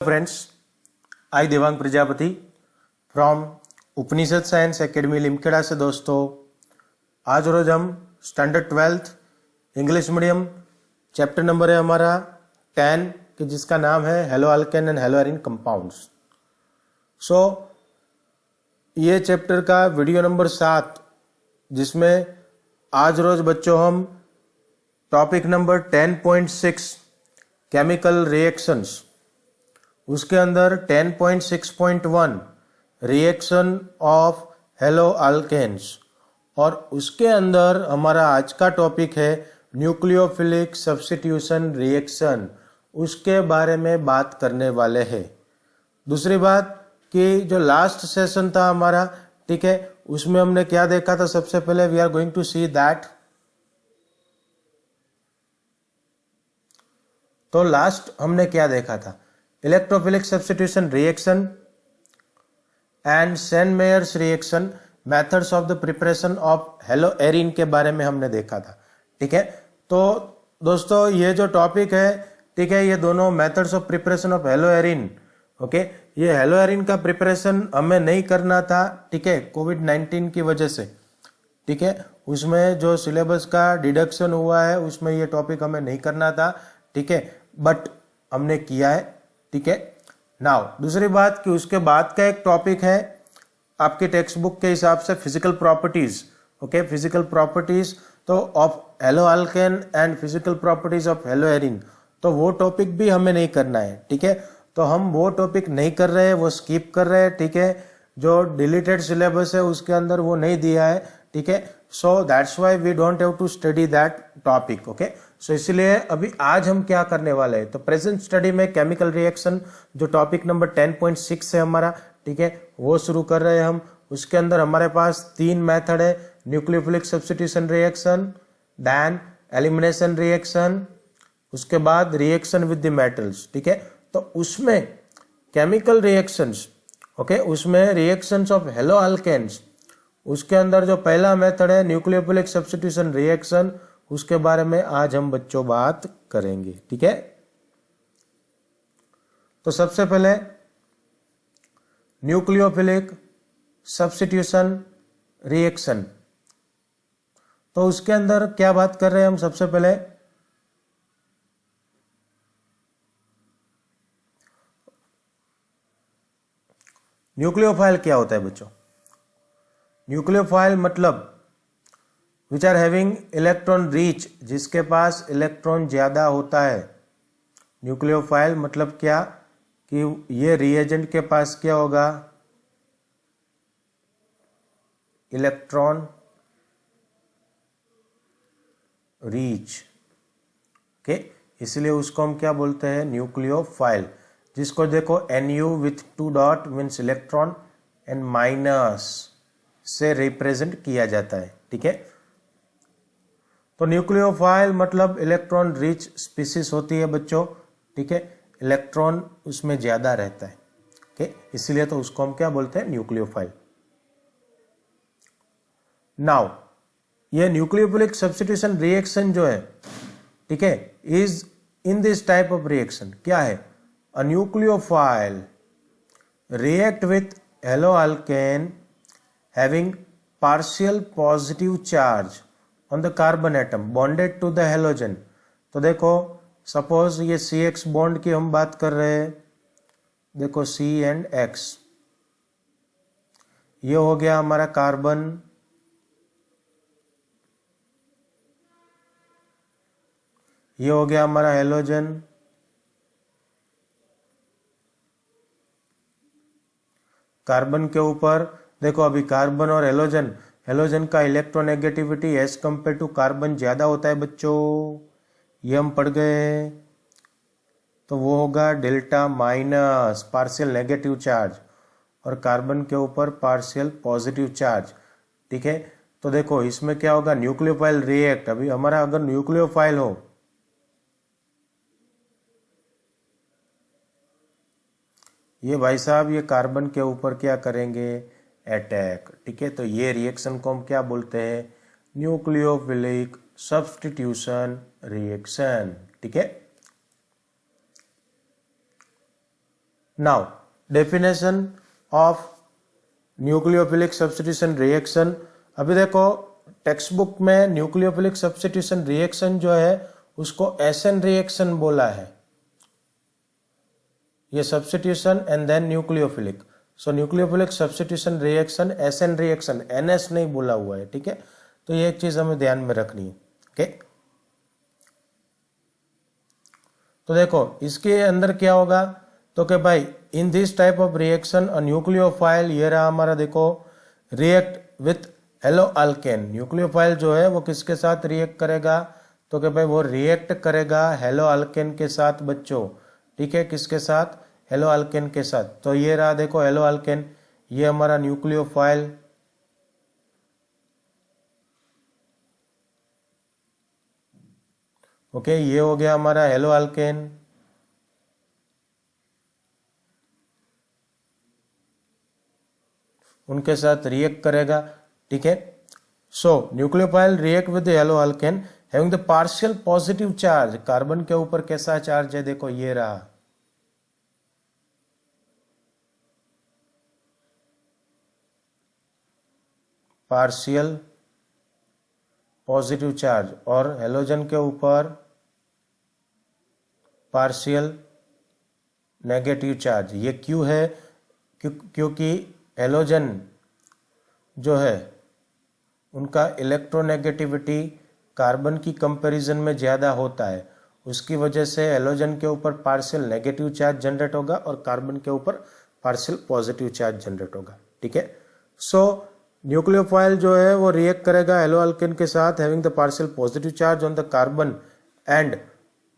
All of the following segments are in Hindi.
Friends, I Devang Prajapati from Upanishad science academy Limkheda से। दोस्तों, आज रोज हम standard 12th English medium chapter number है हमारा 10 कि जिसका नाम है haloalkane and haloarene compounds. So ये चैप्टर का वीडियो नंबर 7 जिसमें आज रोज बच्चों हम टॉपिक नंबर 10.6 केमिकल रिएक्शंस, उसके अंदर 10.6.1 रिएक्शन ऑफ हेलो अल्केन्स और उसके अंदर हमारा आज का टॉपिक है न्यूक्लियोफिलिक सब्स्टिट्यूशन रिएक्शन, उसके बारे में बात करने वाले हैं। दूसरी बात कि जो लास्ट सेशन था हमारा, ठीक है, उसमें हमने क्या देखा था? सबसे पहले we are going to see that, तो लास्ट हमने क्या देखा था? Electrophilic substitution reaction and Sandmeyer's reaction, methods of the preparation of haloarene के बारे में हमने देखा था। ठीक है, तो दोस्तों ये जो टॉपिक है, ठीक है, ये दोनों methods of preparation of hello arene, okay, ये हेलो एरीन का प्रिपरेशन हमें नहीं करना था, ठीक है, कोविड-19 की वजह से। ठीक है, उसमें जो सिलेबस का डिडक्शन हुआ है उसमें ये टॉपिक हमें नहीं करना था, ठीक है, बट हमने किया है। ठीक है, नाउ दूसरी बात कि उसके बाद का एक टॉपिक है आपके टेक्स्ट बुक के हिसाब से physical properties, okay, physical properties तो of haloalkane and physical properties of haloarene, तो वो टॉपिक भी हमें नहीं करना है। ठीक है, तो हम वो टॉपिक नहीं कर रहे हैं, वो स्किप कर रहे हैं। ठीक है, जो डिलीटेड सिलेबस है उसके अंदर वो नहीं दिया है। ठीक है, so that's why we don't have to study that topic. Okay, so इसलिए अभी आज हम क्या करने वाले हैं, तो प्रेजेंट स्टडी में केमिकल रिएक्शन जो टॉपिक नंबर 10.6 है हमारा, ठीक है, वो शुरू कर रहे हैं हम। उसके अंदर हमारे पास 3 मेथड है, nucleophilic substitution reaction, then elimination reaction, उसके बाद रिएक्शन विद द मेटल्स। ठीक है, तो उसमें केमिकल रिएक्शंस, ओके, उसमें रिएक्शंस ऑफ हेलो अल्केन्स, उसके अंदर जो पहला मेथड है न्यूक्लियोफिलिक सब्स्टिट्यूशन रिएक्शन, उसके बारे में आज हम बच्चों बात करेंगे। ठीक है, तो सबसे पहले न्यूक्लियोफिलिक सब्स्टिट्यूशन रिएक्शन, तो उसके अंदर क्या बात कर रहे हैं हम? सबसे पहले न्यूक्लियोफाइल क्या होता है बच्चों? न्यूक्लियोफाइल मतलब which are having electron rich, जिसके पास इलेक्ट्रॉन ज्यादा होता है। न्यूक्लियोफाइल मतलब क्या कि ये रिएजेंट के पास क्या होगा? इलेक्ट्रॉन रीच, ओके, इसलिए उसको हम क्या बोलते हैं? न्यूक्लियोफाइल। जिसको देखो Nu with 2 dot means electron and minus से रिप्रेजेंट किया जाता है। ठीक है, तो न्यूक्लियोफाइल मतलब इलेक्ट्रॉन रिच स्पीसीज होती है बच्चों। ठीक है, इलेक्ट्रॉन उसमें ज्यादा रहता है, ओके, इसलिए तो उसको हम क्या बोलते हैं? न्यूक्लियोफाइल। नाउ ये न्यूक्लियोफिलिक सब्स्टिट्यूशन रिएक्शन जो है, ठीक है, is in this type of reaction क्या है? A nucleophile react with haloalkane having partial positive charge on the carbon atom bonded to the halogen. तो देखो, सपोज ये CX बॉन्ड की हम बात कर रहे हैं, देखो C एंड X, ये हो गया हमारा कार्बन, ये हो गया हमारा हेलोजन, कार्बन के ऊपर देखो अभी कार्बन और हेलोजन, हेलोजन का electronegativity as compare to carbon ज्यादा होता है बच्चों, ये हम पढ़ गए, तो वो होगा delta minus partial negative charge और कार्बन के ऊपर पार्शियल पॉजिटिव चार्ज। ठीक है, तो देखो इसमें क्या होगा? न्यूक्लियोफाइल रिएक्ट, अभी हमारा अगर न्यूक्लियोफाइल हो, ये भाई साहब ये कार्बन के ऊपर क्या करेंगे? अटैक। ठीक है, तो ये रिएक्शन को हम क्या बोलते हैं? Nucleophilic substitution reaction. ठीक है, now definition of nucleophilic substitution reaction. अभी देखो टेक्स्ट बुक में न्यूक्लियोफिलिक सब्स्टिट्यूशन रिएक्शन जो है उसको एसएन रिएक्शन बोला है, ये substitution and then nucleophilic. So nucleophilic substitution reaction SN reaction, NS नहीं बोला हुआ है, ठीक है। तो ये एक चीज हमें ध्यान में रखनी है, ओके। तो देखो इसके अंदर क्या होगा, तो कि भाई इन this type of reaction a nucleophile, ये रहा हमारा देखो, react with hello alkane. Nucleophile जो है वो किसके साथ रिएक्ट करेगा, तो कि भाई वो रिएक्ट करेगा हेलो अल्केन के साथ बच्चों, ठीक है। किसके साथ, हेलो अल्केन के साथ। तो ये रहा देखो हेलो अल्केन, ये हमारा न्यूक्लियोफाइल, ओके। ये हो गया हमारा हेलो अल्केन, उनके साथ रिएक्ट करेगा, ठीक है। So nucleophile react with haloalkane having the partial positive charge. Carbon के ऊपर कैसा चार्ज है, देखो ये रहा, पार्शियल पॉजिटिव चार्ज, और हेलोजन के ऊपर पार्शियल नेगेटिव चार्ज। ये क्यों है, क्योंकि हेलोजन जो है उनका इलेक्ट्रोनेगेटिविटी कार्बन की कंपैरिजन में ज़्यादा होता है, उसकी वजह से हेलोजन के ऊपर पार्शियल नेगेटिव चार्ज जनरेट होगा और कार्बन के ऊपर पार्शियल पॉजिटिव चार्ज जनरेट होगा, ठीक है। सो न्यूक्लियोफाइल जो है वो रिएक्ट करेगा हेलो अल्केन के साथ having the partial positive charge on the carbon and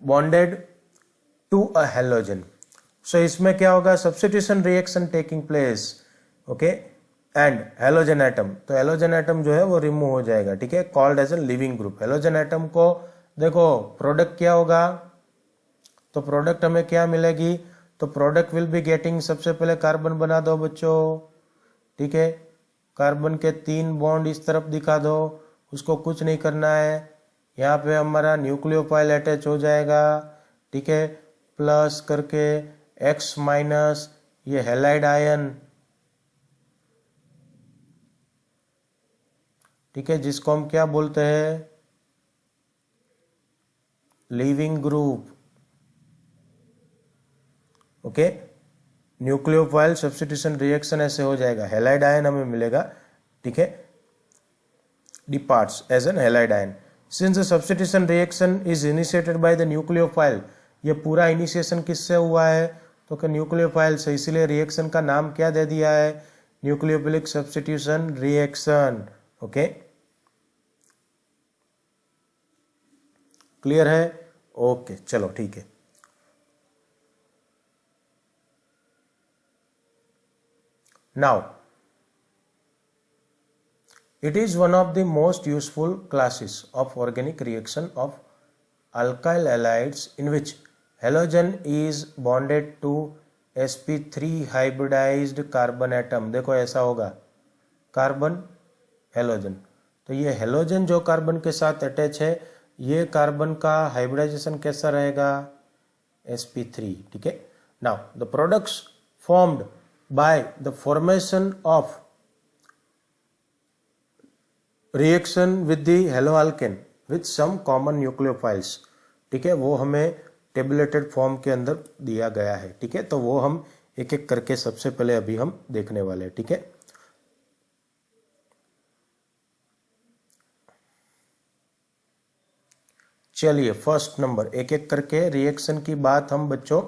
bonded to a halogen. So इसमें क्या होगा, substitution reaction taking place, okay, and halogen atom, तो हेलोजन एटम जो है वो रिमूव हो जाएगा, ठीक है, called as a leaving group. Halogen atom को देखो प्रोडक्ट क्या होगा, तो प्रोडक्ट हमें क्या मिलेगी, तो प्रोडक्ट विल बी गेटिंग, सबसे पहले कार्बन बना दो बच्चों, ठीक है। कार्बन के 3 बॉन्ड इस तरफ दिखा दो, उसको कुछ नहीं करना है, यहाँ पे हमारा न्यूक्लियोफाइल अटैच हो जाएगा, ठीक है, प्लस करके X माइनस, ये हैलाइड आयन, ठीक है, जिसको हम क्या बोलते हैं, leaving group, okay. Nucleophile substitution reaction ऐसे हो जाएगा, हैलाइड आयन हमें मिलेगा, ठीक है, departs as an halide ion. Since the substitution reaction is initiated by the nucleophile, ये पूरा इनिशिएशन किससे हुआ है, तो कि न्यूक्लियोफाइल से, इसीलिए रिएक्शन का नाम क्या दे दिया है, nucleophilic substitution reaction, okay. Clear है, ओके, चलो ठीक है। Now, it is one of the most useful classes of organic reaction of alkyl halides in which halogen is bonded to sp3 hybridized carbon atom। देखो ऐसा होगा, कार्बन हेलोजन, तो ये हेलोजन जो कार्बन के साथ अटैच है, ये कार्बन का हाइब्रिडाइजेशन कैसा रहेगा, sp3, ठीक है। Now the products formed by the formation of reaction with the haloalkane with some common nucleophiles, ठीक है, वो हमें टेबुलेटेड फॉर्म के अंदर दिया गया है, ठीक है। तो वो हम एक एक करके सबसे पहले अभी हम देखने वाले हैं, ठीक है। चलिए फर्स्ट नंबर, एक एक करके रिएक्शन की बात हम बच्चों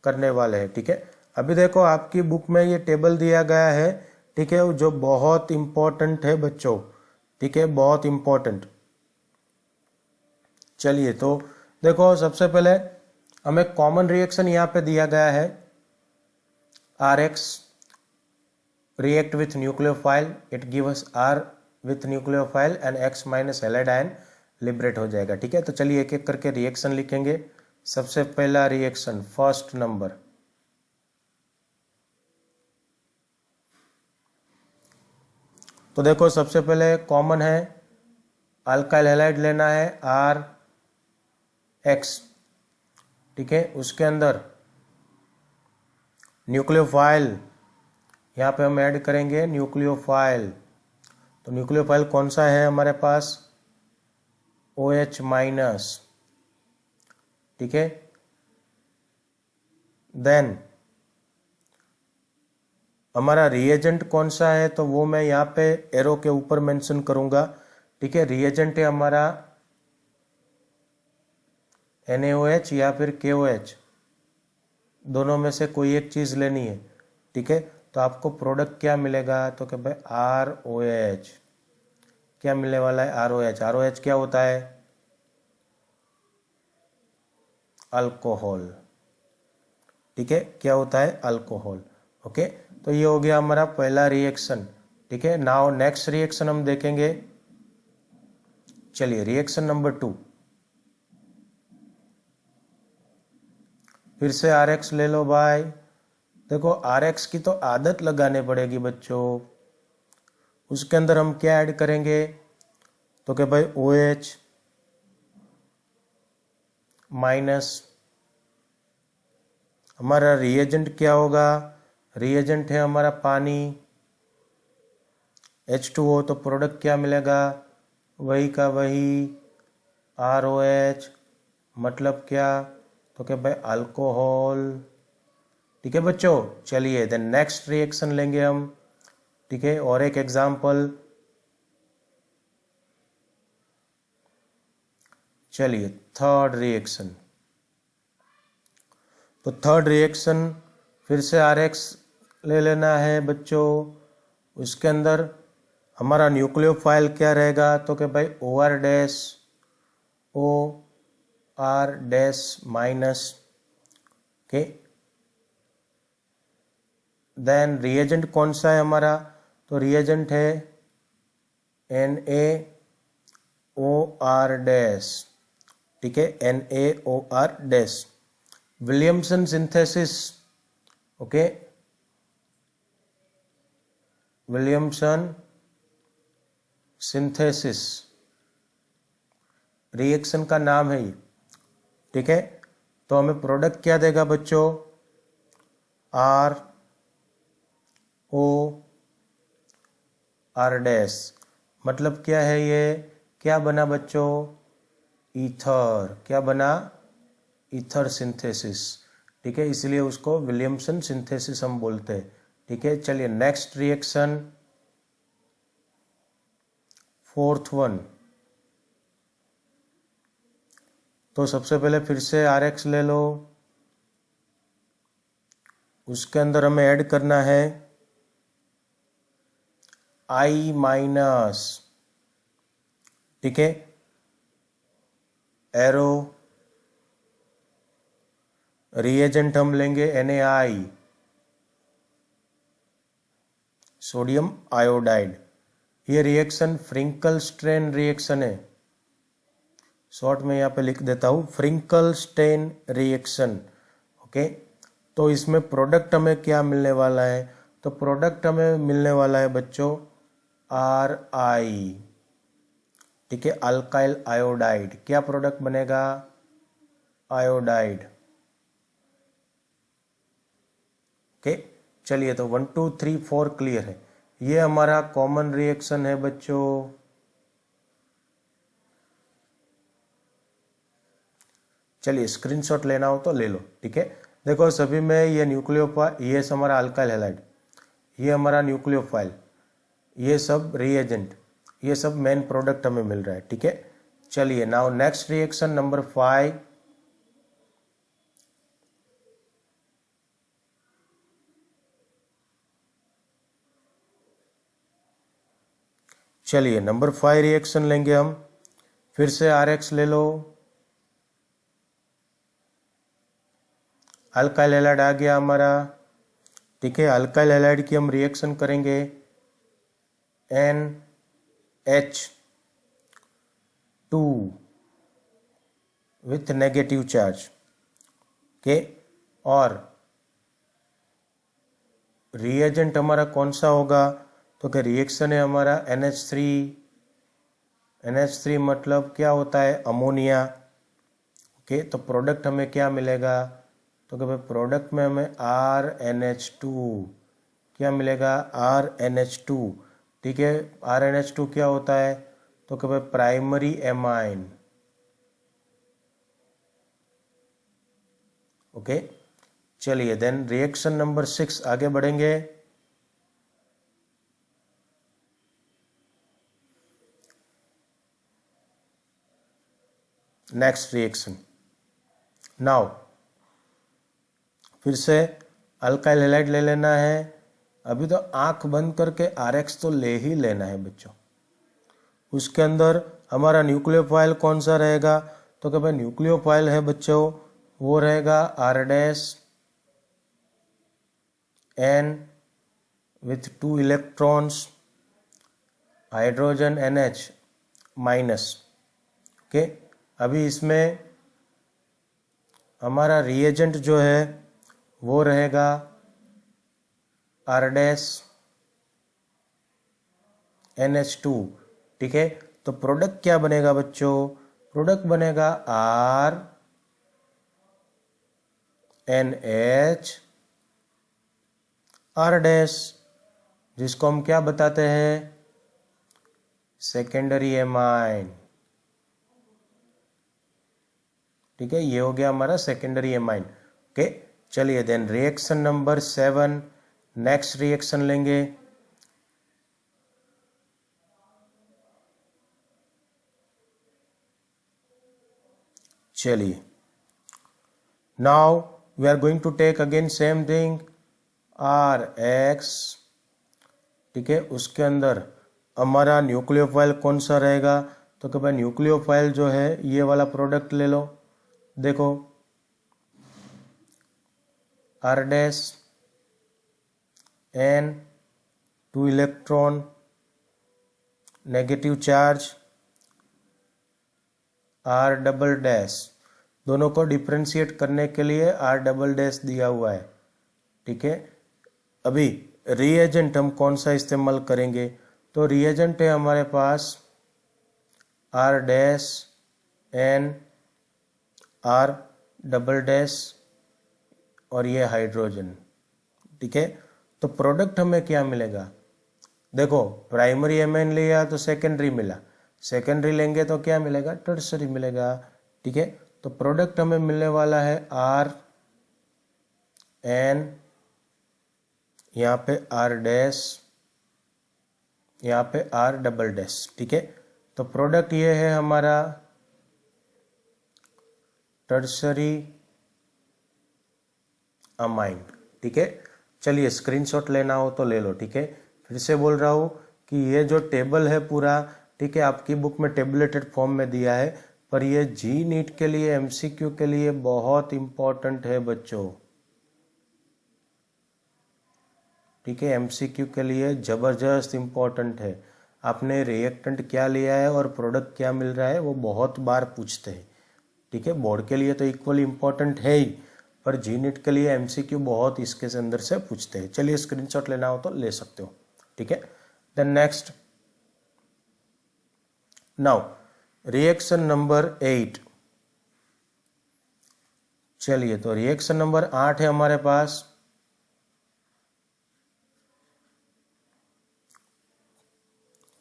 करने वाले हैं, ठीक है। अभी देखो आपकी बुक में ये टेबल दिया गया है, ठीक है, जो बहुत इंपॉर्टेंट है बच्चों, ठीक है, बहुत इंपॉर्टेंट। चलिए तो देखो सबसे पहले हमें कॉमन रिएक्शन यहाँ पे दिया गया है, RX react with nucleophile, it give us R with nucleophile and X minus halide ion liberate हो जाएगा, ठीक है। तो चलिए एक एक करके रिएक्शन लिखेंगे। सबसे पहला रिएक्शन, फर्स्ट नंबर, तो देखो सबसे पहले कॉमन है, अल्काइल हैलाइड लेना है RX, ठीक है, उसके अंदर न्यूक्लियोफाइल, यहाँ पे हम ऐड करेंगे न्यूक्लियोफाइल। तो न्यूक्लियोफाइल कौन सा है हमारे पास? OH माइनस, ठीक है। देन हमारा रिएजेंट कौन सा है, तो वो मैं यहाँ पे एरो के ऊपर मेंशन करूंगा, ठीक है। रिएजेंट है हमारा NaOH या फिर KOH, दोनों में से कोई एक चीज लेनी है, ठीक है। तो आपको प्रोडक्ट क्या मिलेगा, तो कि भाई ROH, क्या मिलने वाला है? ROH। ROH क्या होता है? अल्कोहल, ठीक है। क्या होता है? अल्कोहल। ओके, तो ये हो गया हमारा पहला रिएक्शन, ठीक है। नाउ नेक्स्ट रिएक्शन हम देखेंगे। चलिए रिएक्शन नंबर 2, फिर से RX ले लो भाई। देखो RX की तो आदत लगाने पड़ेगी बच्चों। उसके अंदर हम क्या ऐड करेंगे, तो कि भाई OH माइनस। हमारा रिएजेंट क्या होगा? रिएजेंट है हमारा पानी, H2O। तो प्रोडक्ट क्या मिलेगा? वही का वही ROH, मतलब क्या, तो क्या भाई अल्कोहल, ठीक है बच्चों। चलिए देन नेक्स्ट रिएक्शन लेंगे हम, ठीक है। और एक एग्जांपल, चलिए थर्ड रिएक्शन। तो थर्ड रिएक्शन फिर से RX ले लेना है बच्चों। उसके अंदर हमारा न्यूक्लियोफाइल क्या रहेगा, तो कि भाई OR dash, OR dash minus, okay. Then reagent कौन सा है हमारा, तो रिएजेंट है NaOR डैश, ठीक है। NaOR dash, Williamson synthesis, okay. Williamson synthesis reaction का नाम है ये, ठीक है। तो हमें प्रोडक्ट क्या देगा बच्चों? ROR डैश, मतलब क्या है ये? क्या बना बच्चों? ईथर। क्या बना? ईथर सिंथेसिस, ठीक है। इसलिए उसको विलियमसन सिंथेसिस हम बोलते हैं, ठीक है। चलिए नेक्स्ट रिएक्शन, फोर्थ वन। तो सबसे पहले फिर से RX ले लो। उसके अंदर हमें ऐड करना है I माइनस, ठीक है। एरो, रिएजेंट हम लेंगे NaI, सोडियम आयोडाइड। ये रिएक्शन फ्रिंकल स्ट्रेन रिएक्शन है, शॉर्ट में यहाँ पे लिख देता हूँ, फ्रिंकल स्टेन रिएक्शन, ओके। तो इसमें प्रोडक्ट हमें क्या मिलने वाला है, तो प्रोडक्ट हमें मिलने वाला है बच्चों RI, ठीक है। Alkyl iodide. क्या प्रोडक्ट बनेगा? Iodide, okay. चलिए तो 1 2 3 4 क्लियर है। ये हमारा कॉमन रिएक्शन है बच्चों। चलिए स्क्रीनशॉट लेना हो तो ले लो, ठीक है। देखो सभी में ये न्यूक्लियोफाइल, ये हमारा अल्काइल हैलाइड, ये हमारा न्यूक्लियोफाइल, ये सब रिएजेंट, ये सब मेन प्रोडक्ट हमें मिल रहा है, ठीक है। चलिए नाउ नेक्स्ट रिएक्शन नंबर 5। चलिए नंबर 5 रिएक्शन लेंगे हम। फिर से RX ले लो। अल्काइल हैलाइड आ गया हमारा, ठीक है। अल्काइल हैलाइड की हम रिएक्शन करेंगे NH2 with negative charge, okay. और रिएजेंट हमारा कौन सा होगा, तो क्या रिएक्शन है हमारा NH3। NH3 मतलब क्या होता है? Ammonia, okay. तो प्रोडक्ट हमें क्या मिलेगा, तो कि भाई प्रोडक्ट में हमें RNH2 क्या मिलेगा, RNH2। ठीक है, RNH2 क्या होता है, तो कि भाई प्राइमरी एमाइन। ओके, चलिए देन रिएक्शन नंबर 6 आगे बढ़ेंगे। Next reaction. नाउ फिर से अल्काइल हैलाइड ले लेना है। अभी तो आंख बंद करके RX तो ले ही लेना है बच्चों। उसके अंदर हमारा न्यूक्लियोफाइल कौन सा रहेगा, तो कि भाई न्यूक्लियोफाइल है बच्चों, वो रहेगा R-N with 2 electrons, hydrogen NH minus. Okay, अभी इसमें हमारा रिएजेंट जो है वो रहेगा R-NH2। ठीक है, तो प्रोडक्ट क्या बनेगा बच्चों, प्रोडक्ट बनेगा RNH R-, जिसको हम क्या बताते हैं, सेकेंडरी एमाइन। ठीक है, ये हो गया हमारा सेकेंडरी एमाइन। ओके, चलिए then reaction number 7, next reaction लेंगे। चलिए, now we are going to take again same thing, RX। ठीक है, उसके अंदर हमारा न्यूक्लियोफाइल कौन सा रहेगा, तो कि भाई न्यूक्लियोफाइल जो है ये वाला प्रोडक्ट ले लो। देखो R-N 2 electron, negative charge, R-, दोनों को डिफ्रेंशिएट करने के लिए R-, दिया हुआ है। ठीक है, अभी रिएजेंट हम कौन सा इस्तेमाल करेंगे, तो रिएजेंट है हमारे पास R-N R-, और ये हाइड्रोजन। ठीक है, तो प्रोडक्ट हमें क्या मिलेगा, देखो प्राइमरी एमाइन लिया तो सेकेंडरी मिला, सेकेंडरी लेंगे तो क्या मिलेगा, टर्सरी मिलेगा। ठीक है, तो प्रोडक्ट हमें मिलने वाला है R-N, यहाँ पे R-, यहाँ पे R-। ठीक है, तो प्रोडक्ट ये है हमारा टर्सरी अमाइन। ठीक है, चलिए स्क्रीनशॉट लेना हो तो ले लो। ठीक है, फिर से बोल रहा हूँ कि ये जो टेबल है पूरा, ठीक है, आपकी बुक में टेबलेटेड फॉर्म में दिया है, पर ये जी नीट के लिए MCQ के लिए बहुत इंपॉर्टेंट है बच्चों। ठीक है, MCQ के लिए जबरदस्त इंपॉर्टेंट है। आपने रिएक्टेंट क्या लिया है और प्रोडक्ट क्या मिल रहा है, वो बहुत बार पूछते हैं। ठीक है, बोर्ड के लिए तो इक्वली इंपॉर्टेंट है ही, पर जी नीट के लिए MCQ बहुत इसके अंदर से पूछते हैं। चलिए स्क्रीनशॉट लेना हो तो ले सकते हो। ठीक है, then next, now reaction number 8। चलिए, तो रिएक्शन नंबर 8 है हमारे पास।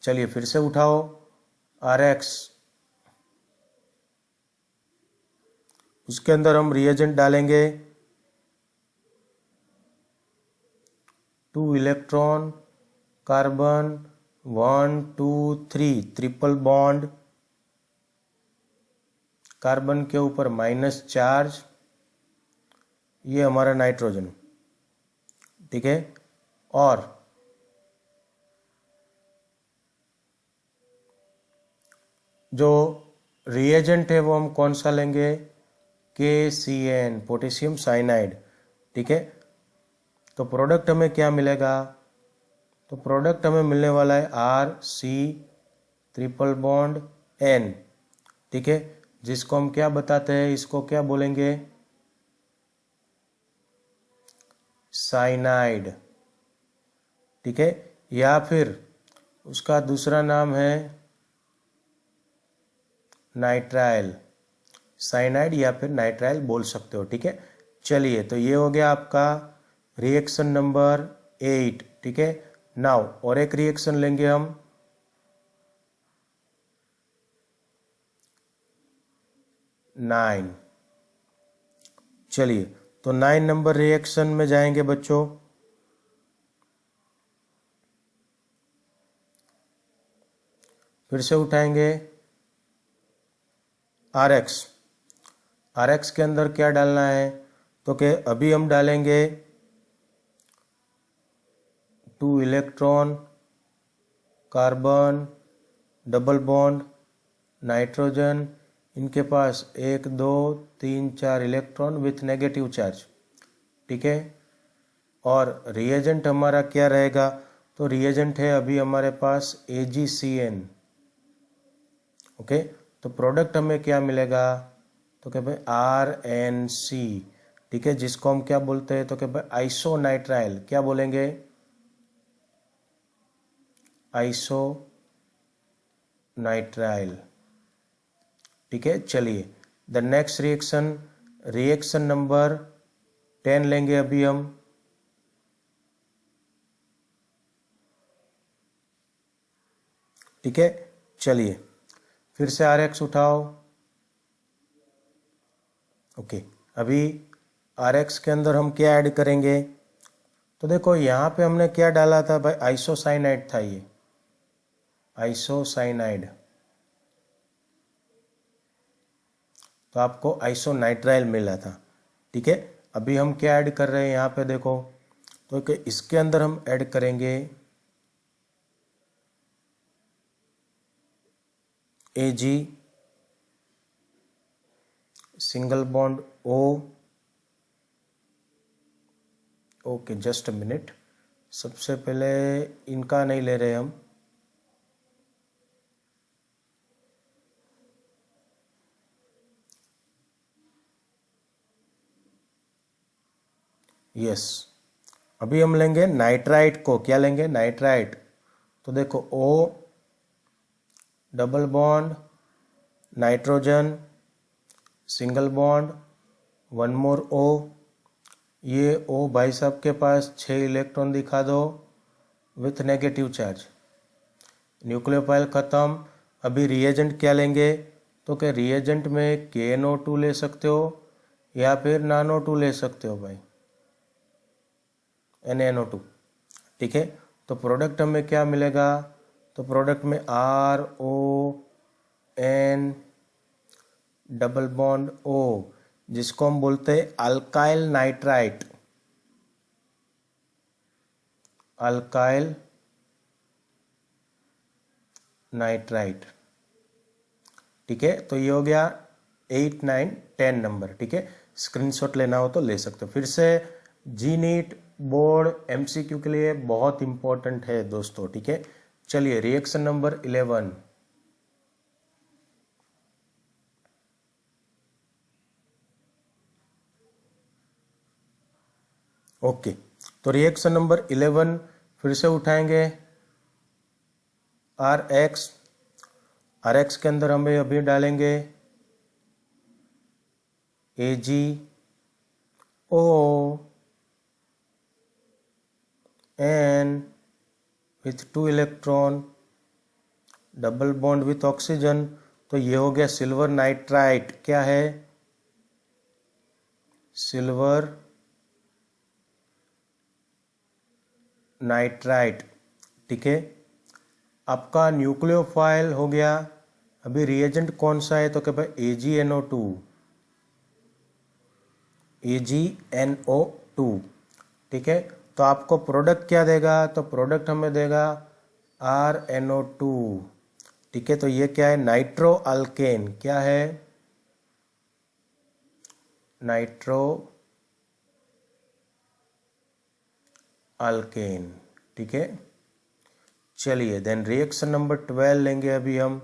चलिए फिर से उठाओ RX, उसके अंदर हम रिएजेंट डालेंगे 2 electron, carbon 1 2 3 triple bond, carbon के ऊपर माइनस चार्ज, ये हमारा नाइट्रोजन। ठीक है, और जो रिएजेंट है वो हम कौन सा लेंगे, KCN, पोटेशियम साइनाइड। ठीक है, तो प्रोडक्ट हमें क्या मिलेगा, तो प्रोडक्ट हमें मिलने वाला है RC ट्रिपल बॉन्ड N। ठीक है, जिसको हम क्या बताते हैं, इसको क्या बोलेंगे, साइनाइड। ठीक है, या फिर उसका दूसरा नाम है नाइट्राइल, साइनाइड या फिर नाइट्राइल बोल सकते हो। ठीक है, चलिए, तो ये हो गया आपका रिएक्शन नंबर 8। ठीक है, नाउ और एक रिएक्शन लेंगे हम, 9। चलिए, तो 9 नंबर रिएक्शन में जाएंगे बच्चों। फिर से उठाएंगे RX। RX के अंदर क्या डालना है, तो कि अभी हम डालेंगे 2 electron, carbon, double bond, nitrogen, इनके पास 1 2 3 4 इलेक्ट्रॉन विथ नेगेटिव चार्ज। ठीक है, और रिएजेंट हमारा क्या रहेगा, तो रिएजेंट है अभी हमारे पास AgCN। ओके, तो प्रोडक्ट हमें क्या मिलेगा, तो क्या भाई RNC। ठीक है, जिसको हम क्या बोलते हैं, तो क्या भाई आइसोनाइट्राइल। क्या बोलेंगे, आइसोनाइट्राइल। ठीक है, चलिए the next reaction, reaction number 10 लेंगे अभी हम। ठीक है, चलिए फिर से RX उठाओ। ओके, अभी RX के अंदर हम क्या ऐड करेंगे, तो देखो यहाँ पे हमने क्या डाला था भाई, आइसोसाइनाइड था, ये आइसोसाइनाइड, तो आपको आइसोनाइट्राइल मिला था। ठीक है, अभी हम क्या ऐड कर रहे हैं यहाँ पे देखो, तो कि इसके अंदर हम ऐड करेंगे Ag, single bond O। Okay, just a minute, सबसे पहले इनका नहीं ले रहे हम, यस। अभी हम लेंगे नाइट्राइट को, क्या लेंगे, नाइट्राइट। तो देखो O, double bond, nitrogen, single bond, 1 मोर O। ये O भाई साहब के पास 6 इलेक्ट्रॉन दिखा दो विथ नेगेटिव चार्ज। न्यूक्लियोफाइल ख़त्म। अभी रिएजेंट क्या लेंगे, तो क्या रिएजेंट में KNO2 ले सकते हो या फिर NaNO2 ले सकते हो भाई, NaNO2। ठीक है, तो प्रोडक्ट हमें क्या मिलेगा, तो प्रोडक्ट में RON डबल बॉन्ड O, जिसको हम बोलते हैं अल्काइल नाइट्राइट, अल्काइल नाइट्राइट। ठीक है, तो ये हो गया 8 9 10 नंबर। ठीक है, स्क्रीनशॉट लेना हो तो ले सकते हो। फिर से GNEET बोर्ड MCQ के लिए बहुत इंपॉर्टेंट है दोस्तों। ठीक है, चलिए रिएक्शन नंबर 11। ओके, तो रिएक्शन नंबर 11 फिर से उठाएंगे RX। RX के अंदर हमें अभी डालेंगे AgON with 2 electron, double bond with oxygen. तो ये हो गया सिल्वर नाइट्राइट। क्या है, सिल्वर नाइट्राइट। ठीक है, आपका न्यूक्लियोफाइल हो गया। अभी रिएजेंट कौन सा है, तो क्या भाई AgNO2, AgNO2। ठीक है, तो आपको प्रोडक्ट क्या देगा, तो प्रोडक्ट हमें देगा RNO2। ठीक है, तो ये क्या है, नाइट्रो अल्केन। क्या है, नाइट्रो अल्केन। ठीक है, चलिए देन रिएक्शन नंबर 12 लेंगे अभी हम।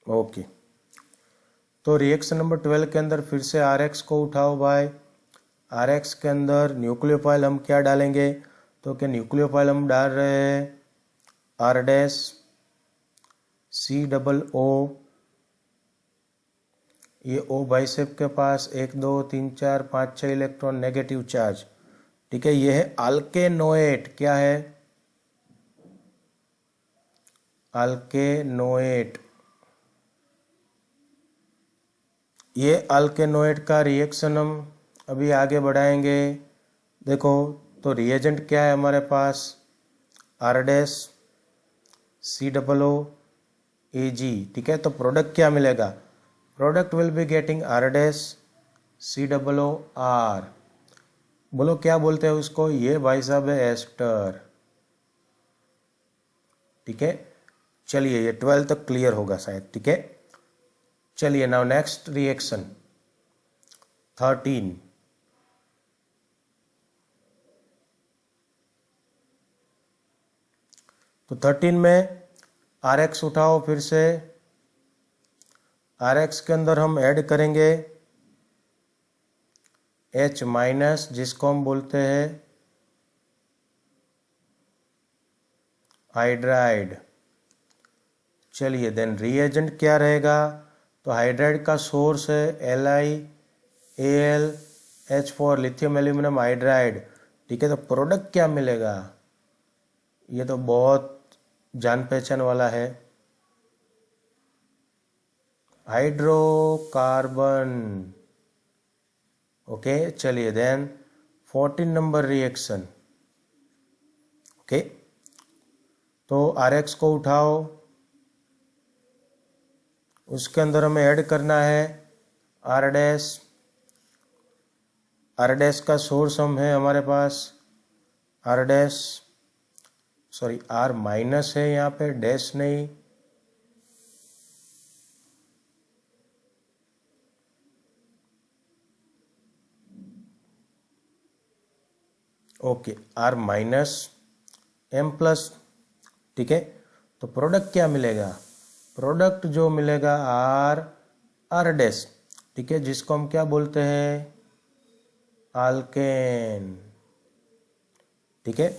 ओके, तो रिएक्शन नंबर 12 के अंदर फिर से RX को उठाओ भाई। RX के अंदर न्यूक्लियोफाइल हम क्या डालेंगे, तो क्या न्यूक्लियोफाइल हम डाल रहे हैं R dash C double O, ये ओ बाइसेप के पास 1 2 3 4 5 6 इलेक्ट्रॉन नेगेटिव चार्ज, ठीक है। ये है अल्केनोएट, क्या है? अल्केनोएट। ये अल्केनोएट का रिएक्शन हम अभी आगे बढ़ाएंगे। देखो तो रिएजेंट क्या है हमारे पास? R dash C double O A G, ठीक है। तो प्रोडक्ट क्या मिलेगा? Product will be getting R dash C double O R. बोलो क्या बोलते हैं उसको? ये भाई साहब है एस्टर, ठीक है। चलिए ये 12 तक क्लियर होगा शायद, ठीक है। चलिए नाउ नेक्स्ट रिएक्शन 13। तो 13 में आर एक्स उठाओ, फिर से आर एक्स के अंदर हम ऐड करेंगे H माइनस, जिसको हम बोलते हैं हाइड्राइड। चलिए देन रिएजेंट क्या रहेगा? तो हाइड्राइड का सोर्स है LiAlH4 लिथियम एल्यूमिनियम हाइड्राइड, ठीक है। तो प्रोडक्ट क्या मिलेगा? ये तो बहुत जान पहचान वाला है, हाइड्रोकार्बन। ओके चलिए देन 14 नंबर रिएक्शन, ओके। तो आर एक्स को उठाओ, उसके अंदर हमें ऐड करना है आर डैश। आर डैश का सोर्स हम है हमारे पास R dash, sorry R minus है यहाँ पे, डैश नहीं। Okay R minus M plus, ठीक है। तो प्रोडक्ट क्या मिलेगा? प्रोडक्ट जो मिलेगा आर डैश, ठीक है, जिसको हम क्या बोलते हैं? अल्केन, ठीक है।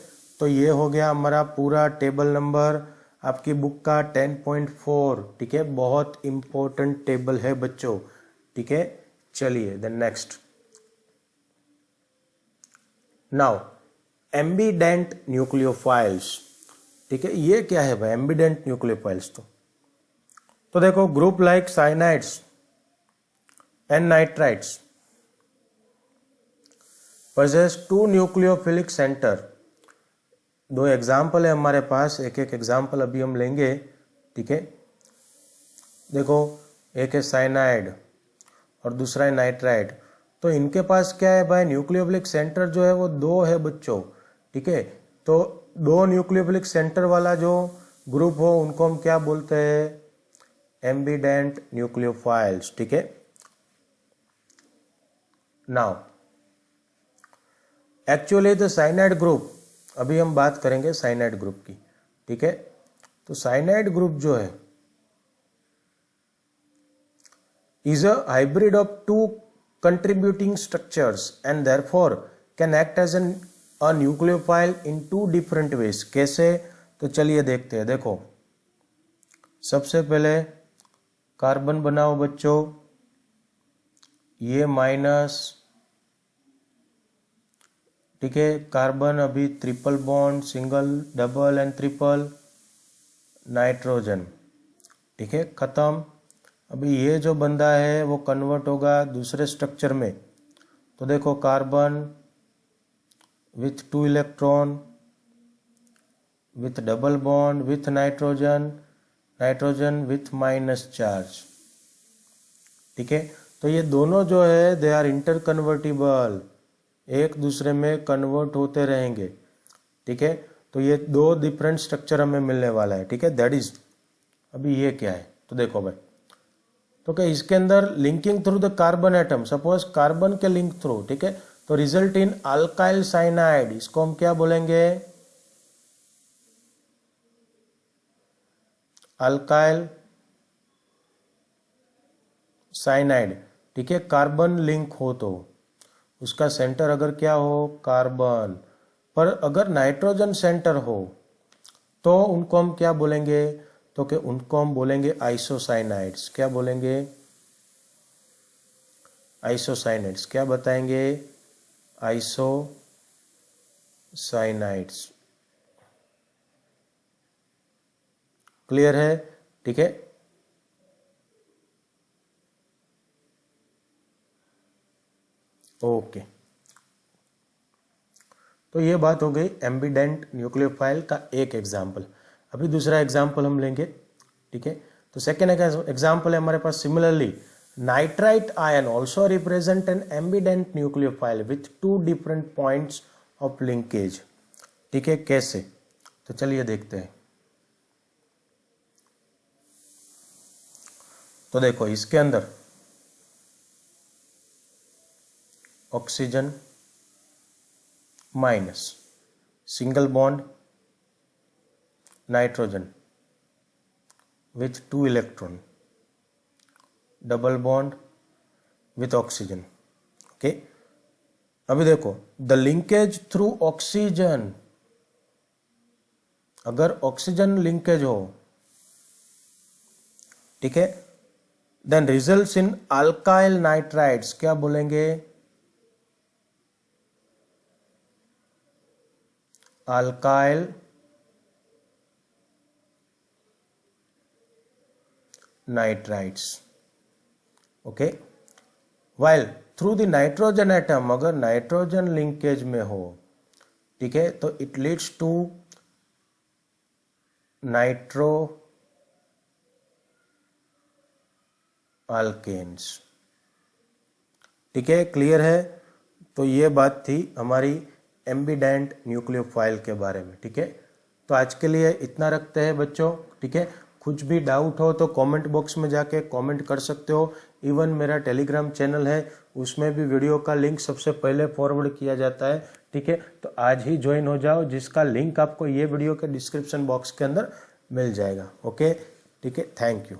तो ये हो गया हमारा पूरा टेबल नंबर आपकी बुक का 10.4, ठीक है। बहुत इंपॉर्टेंट टेबल है बच्चों, ठीक है। चलिए देन नेक्स्ट, नाउ एम्बीडेंट न्यूक्लियोफाइल्स, ठीक है। ये क्या है भाई एम्बीडेंट न्यूक्लियोफाइल्स? तो देखो group like cyanides and nitrites possess two nucleophilic center। दो एग्जाम्पल है हमारे पास, एक एक एग्जाम्पल अभी हम लेंगे, ठीक है। देखो एक है साइनाइड और दूसरा है नाइट्राइड। तो इनके पास क्या है भाई? न्यूक्लियोफिलिक सेंटर जो है वो दो है बच्चों, ठीक है। तो दो न्यूक्लियोफिलिक सेंटर वाला जो ग्रुप हो उनको हम क्या बोलते हैं? एम्बीडेंट न्यूक्लियोफाइल्स, ठीक है। Now actually the cyanide group, अभी हम बात करेंगे साइनाइड ग्रुप की, ठीक है। तो साइनाइड ग्रुप जो है is a hybrid of two contributing structures and therefore can act as an a nucleophile in two different ways. कैसे? तो चलिए देखते हैं। देखो सबसे पहले कार्बन बनाओ बच्चों, ये माइनस, ठीक है। कार्बन अभी triple bond, single, double and triple, nitrogen, ठीक है, खत्म। अभी ये जो बंदा है वो कन्वर्ट होगा दूसरे स्ट्रक्चर में। तो देखो carbon with 2 electron with double bond with nitrogen, nitrogen with minus charge, ठीक है। तो ये दोनों जो है दे आर इंटर कन्वर्टिबल, एक दूसरे में कन्वर्ट होते रहेंगे, ठीक है। तो ये दो डिफरेंट स्ट्रक्चर हमें मिलने वाला है, ठीक है। दैट इज, अभी ये क्या है? तो देखो भाई, तो क्या इसके अंदर linking through the carbon atom, suppose carbon के लिंक थ्रू, ठीक है। तो रिजल्ट इन अल्काइल साइनाइड, इसको हम क्या बोलेंगे? अल्काइल साइनाइड, ठीक है। कार्बन लिंक हो तो उसका सेंटर अगर क्या हो? कार्बन। पर अगर नाइट्रोजन सेंटर हो तो उनको हम क्या बोलेंगे, तो कि उनको हम बोलेंगे आइसोसाइनाइड्स। क्या बोलेंगे, आइसोसाइनाइड्स। क्या बताएंगे, आइसोसाइनाइड्स। क्लियर है, ठीक है। ओके, तो ये बात हो गई एम्बिडेंट न्यूक्लियोफाइल का एक एग्जाम्पल। अभी दूसरा एग्जाम्पल हम लेंगे, ठीक है। तो सेकेंड एग्जाम्पल है हमारे पास, similarly nitrite ion also represent an ambident nucleophile with 2 different points of linkage. ठीक है, कैसे, तो चलिए देखते हैं। तो देखो इसके अंदर oxygen minus, single bond nitrogen with 2 electron, double bond with oxygen. Okay, अभी देखो द लिंकेज थ्रू ऑक्सीजन, अगर ऑक्सीजन लिंकेज हो, ठीक है, then results in alkyl nitrides. क्या बोलेंगे, alkyl nitrides. Okay, while through the nitrogen atom, अगर नाइट्रोजन लिंकेज में हो, ठीक है, तो it leads to nitroalkanes. ठीक है, क्लियर है। तो ये बात थी हमारी एम्बिडेंट न्यूक्लियोफाइल के बारे में। ठीक है, तो आज के लिए इतना रखते हैं बच्चों। ठीक है, कुछ भी डाउट हो तो कमेंट बॉक्स में जाके कमेंट कर सकते हो। इवन मेरा टेलीग्राम चैनल है, उसमें भी वीडियो का लिंक सबसे पहले फॉरवर्ड किया जाता है। ठीक है, तो आज ही ज्वाइन हो जाओ, जिसका लिंक आपको ये वीडियो के डिस्क्रिप्शन बॉक्स के अंदर मिल जाएगा। ओके, ठीक है, थैंक यू।